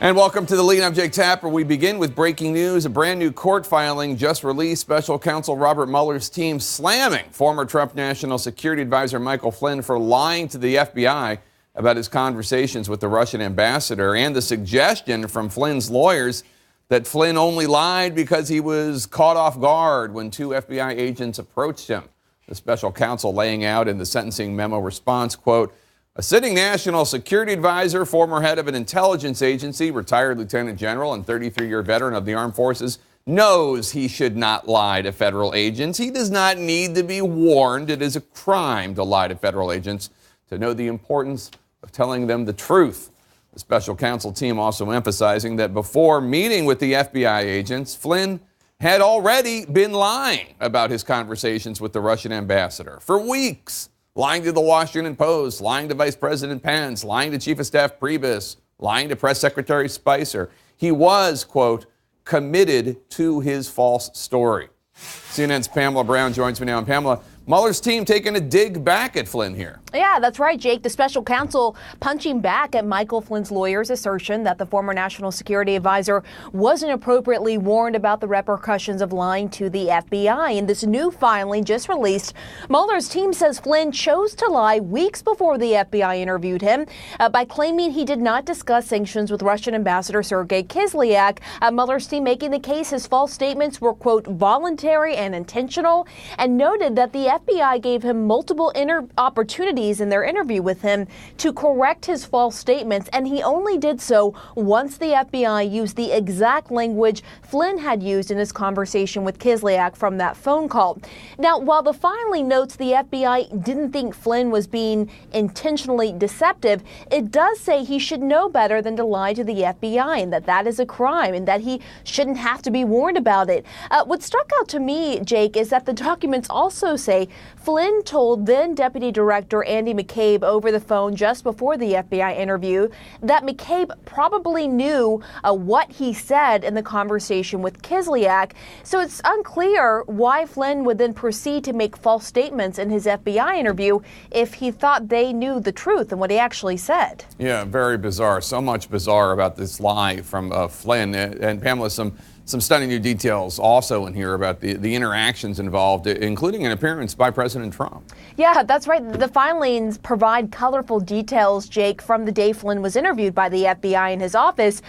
And welcome to the lead. I'm Jake Tapper. We begin with breaking news. A brand new court filing just released. Special counsel Robert Mueller's team slamming former Trump National Security Advisor Michael Flynn for lying to the FBI about his conversations with the Russian ambassador, and the suggestion from Flynn's lawyers that Flynn only lied because he was caught off guard when two FBI agents approached him. The special counsel laying out in the sentencing memo response, quote, "A sitting national security advisor, former head of an intelligence agency, retired lieutenant general and 33-year veteran of the armed forces, knows he should not lie to federal agents. He does not need to be warned. It is a crime to lie to federal agents, to know the importance of telling them the truth." The special counsel team also emphasizing that before meeting with the FBI agents, Flynn had already been lying about his conversations with the Russian ambassador for weeks. Lying to the Washington Post, lying to Vice President Pence, lying to Chief of Staff Priebus, lying to Press Secretary Spicer. He was, quote, committed to his false story. CNN's Pamela Brown joins me now. And Pamela, Mueller's team taking a dig back at Flynn here. Yeah, that's right, Jake. The special counsel punching back at Michael Flynn's lawyer's assertion that the former national security advisor wasn't appropriately warned about the repercussions of lying to the FBI. In this new filing just released, Mueller's team says Flynn chose to lie weeks before the FBI interviewed him by claiming he did not discuss sanctions with Russian Ambassador Sergei Kislyak. Mueller's team making the case his false statements were, quote, voluntary and intentional, and noted that the FBI gave him multiple opportunities in their interview with him to correct his false statements, and he only did so once the FBI used the exact language Flynn had used in his conversation with Kislyak from that phone call. Now, while the filing notes the FBI didn't think Flynn was being intentionally deceptive, it does say he should know better than to lie to the FBI, and that is a crime, and that he shouldn't have to be warned about it. What struck out to me, Jake, is that the documents also say Flynn told then Deputy Director Andy McCabe over the phone just before the FBI interview that McCabe probably knew what he said in the conversation with Kislyak. So it's unclear why Flynn would then proceed to make false statements in his FBI interview if he thought they knew the truth and what he actually said. Yeah, very bizarre. So much bizarre about this lie from Flynn. And Pamela, some stunning new details also in here about the interactions involved, including an appearance by President Trump. Yeah, that's right. The filings provide colorful details, Jake, from the day Flynn was interviewed by the FBI in his office.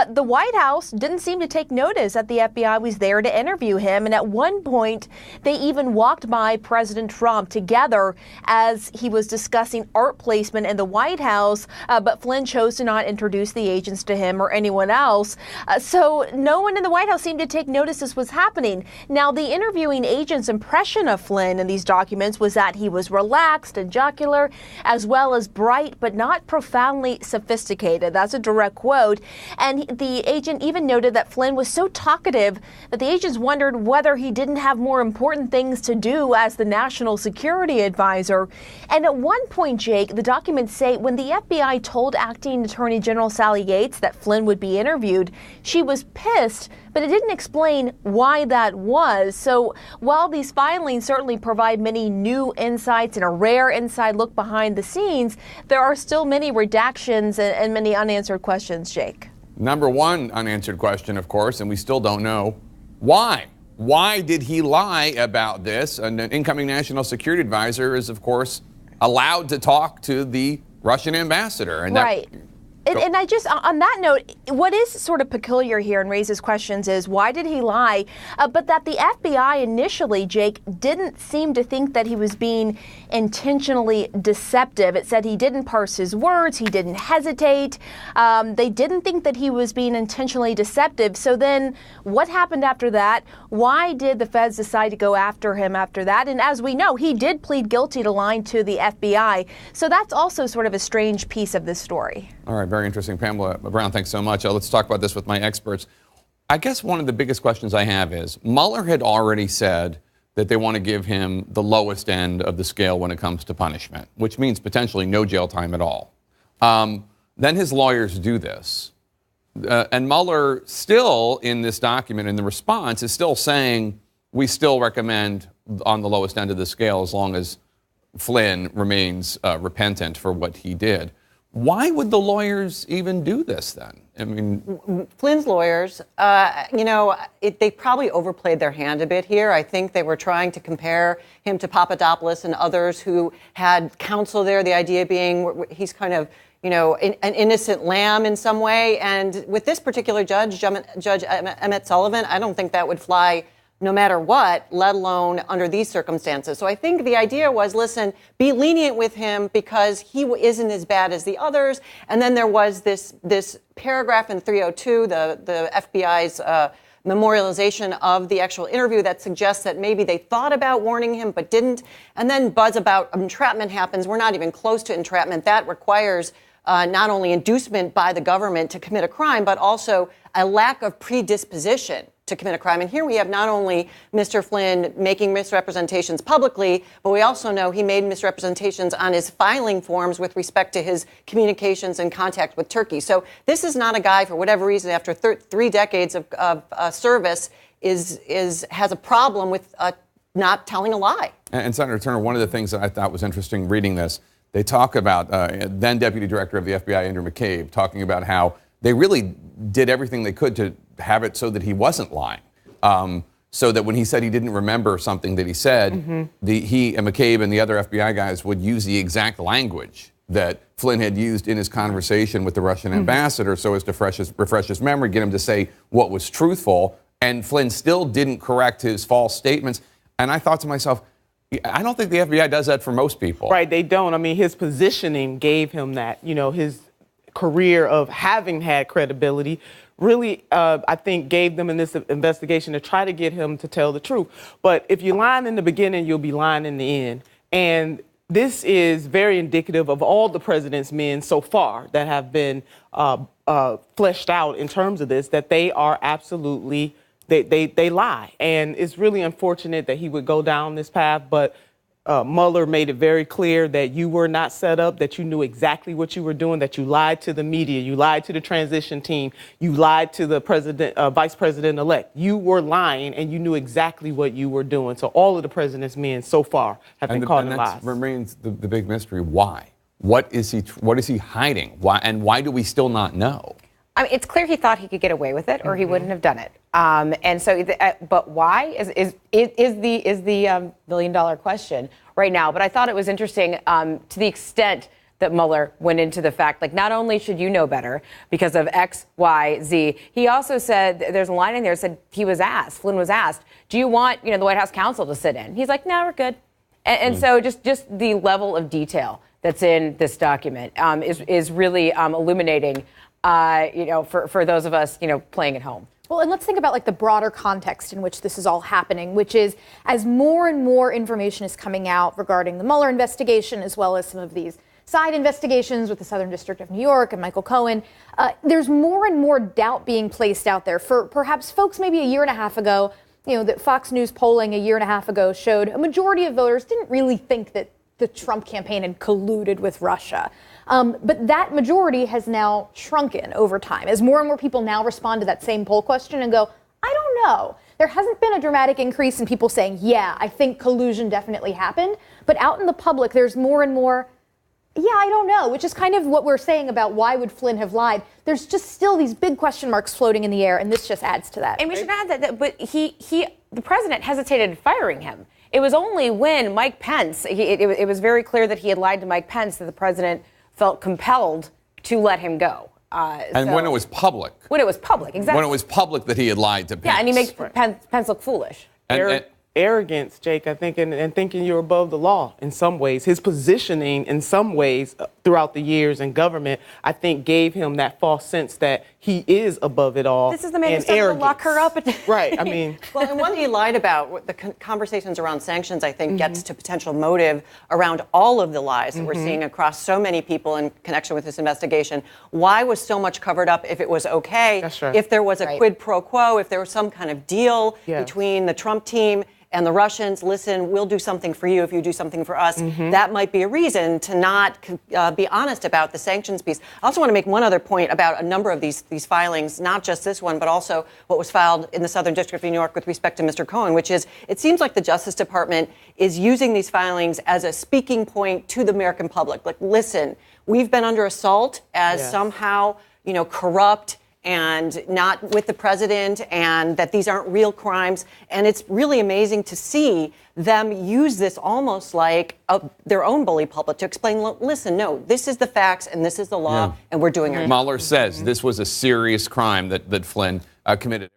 The White House didn't seem to take notice that the FBI was there to interview him. And at one point, they even walked by President Trump together as he was discussing art placement in the White House. But Flynn chose to not introduce the agents to him or anyone else. So no one in the White House seemed to take notice this was happening. Now, the interviewing agent's impression of Flynn in these documents was that he was relaxed and jocular, as well as bright, but not profoundly sophisticated. That's a direct quote. And the agent even noted that Flynn was so talkative that the agents wondered whether he didn't have more important things to do as the national security advisor. And at one point, Jake, the documents say when the FBI told Acting Attorney General Sally Yates that Flynn would be interviewed, she was pissed, but it didn't explain why that was. So while these filings certainly provide many new insights and a rare inside look behind the scenes, there are still many redactions and many unanswered questions, Jake. Number one unanswered question, of course, and we still don't know why. Why did he lie about this? An incoming national security advisor is, of course, allowed to talk to the Russian ambassador. And right. And I just, on that note, what is sort of peculiar here and raises questions is why did he lie? But that the FBI initially, Jake, didn't seem to think that he was being intentionally deceptive. It said he didn't parse his words, he didn't hesitate. They didn't think that he was being intentionally deceptive. So then what happened after that? Why did the feds decide to go after him after that? And as we know, he did plead guilty to lying to the FBI. So that's also sort of a strange piece of this story. All right, very interesting. Pamela Brown, thanks so much. Let's talk about this with my experts. I guess one of the biggest questions I have is Mueller had already said that they want to give him the lowest end of the scale when it comes to punishment, which means potentially no jail time at all. Then his lawyers do this. And Mueller still, in this document, in the response, is still saying we still recommend on the lowest end of the scale as long as Flynn remains repentant for what he did. Why would the lawyers even do this then? I mean, Flynn's lawyers, they probably overplayed their hand a bit here. I think they were trying to compare him to Papadopoulos and others who had counsel there, the idea being he's kind of, an innocent lamb in some way. And with this particular Judge Emmett Sullivan, I don't think that would fly no matter what, let alone under these circumstances. So I think the idea was, listen, be lenient with him because he isn't as bad as the others. And then there was this paragraph in 302, the FBI's memorialization of the actual interview that suggests that maybe they thought about warning him but didn't. And then buzz about entrapment happens. We're not even close to entrapment. That requires not only inducement by the government to commit a crime, but also a lack of predisposition to commit a crime. And here we have not only Mr. Flynn making misrepresentations publicly, but we also know he made misrepresentations on his filing forms with respect to his communications and contact with Turkey. So this is not a guy, for whatever reason, after 3 decades of service, has a problem with not telling a lie. And Senator Turner, one of the things that I thought was interesting reading this, they talk about then Deputy Director of the FBI, Andrew McCabe, talking about how they really did everything they could to have it so that he wasn't lying. So that when he said he didn't remember something that he said, he and McCabe and the other FBI guys would use the exact language that Flynn had used in his conversation with the Russian ambassador so as to refresh his memory, get him to say what was truthful. And Flynn still didn't correct his false statements. And I thought to myself, I don't think the FBI does that for most people. Right, they don't. I mean, his positioning gave him that, his career of having had credibility really, I think, gave them in this investigation to try to get him to tell the truth. But if you're lying in the beginning, you'll be lying in the end. And this is very indicative of all the president's men so far that have been fleshed out in terms of this, that they are absolutely, they lie. And it's really unfortunate that he would go down this path, but Mueller made it very clear that you were not set up, that you knew exactly what you were doing, that you lied to the media, you lied to the transition team, you lied to the vice president-elect. You were lying, and you knew exactly what you were doing. So all of the president's men so far have been caught in lies. And that remains the big mystery. Why? What is he hiding? Why? And why do we still not know? I mean, it's clear he thought he could get away with it, or he wouldn't have done it. And so, but why is the million-dollar question right now. But I thought it was interesting to the extent that Mueller went into the fact, like, not only should you know better because of X, Y, Z, he also said, there's a line in there that said Flynn was asked, do you want, the White House counsel to sit in? He's like, no, we're good. And so just the level of detail that's in this document is really illuminating, for those of us, playing at home. Well, and let's think about like the broader context in which this is all happening, which is as more and more information is coming out regarding the Mueller investigation, as well as some of these side investigations with the Southern District of New York and Michael Cohen, there's more and more doubt being placed out there. For perhaps folks maybe a year and a half ago, that Fox News polling a year and a half ago showed a majority of voters didn't really think that the Trump campaign had colluded with Russia. But that majority has now shrunken over time as more and more people now respond to that same poll question and go, I don't know. There hasn't been a dramatic increase in people saying, yeah, I think collusion definitely happened. But out in the public, there's more and more, yeah, I don't know, which is kind of what we're saying about why would Flynn have lied. There's just still these big question marks floating in the air, and this just adds to that. And we should add that but the president hesitated in firing him. It was only when Mike Pence, it was very clear that he had lied to Mike Pence that the president felt compelled to let him go. When it was public. When it was public, exactly. When it was public that he had lied to Pence. Yeah, and he makes Pence look foolish. Arrogance, Jake, I think, and thinking you're above the law in some ways. His positioning in some ways throughout the years in government, I think, gave him that false sense that he is above it all. This is the man who started to lock her up. Right, I mean. Well, and one he lied about, the conversations around sanctions, I think, gets to potential motive around all of the lies that we're seeing across so many people in connection with this investigation. Why was so much covered up if it was okay? That's right. If there was a quid pro quo, if there was some kind of deal between the Trump team and the Russians, listen, we'll do something for you if you do something for us. That might be a reason to not be honest about the sanctions piece. I also want to make one other point about a number of these filings, not just this one, but also what was filed in the Southern District of New York with respect to Mr. Cohen, which is it seems like the Justice Department is using these filings as a speaking point to the American public. Like, listen, we've been under assault as Yes. somehow, corrupt and not with the president, and that these aren't real crimes. And it's really amazing to see them use this almost like their own bully pulpit to explain, listen, no, this is the facts and this is the law, and we're doing our job. Mueller says this was a serious crime that Flynn committed.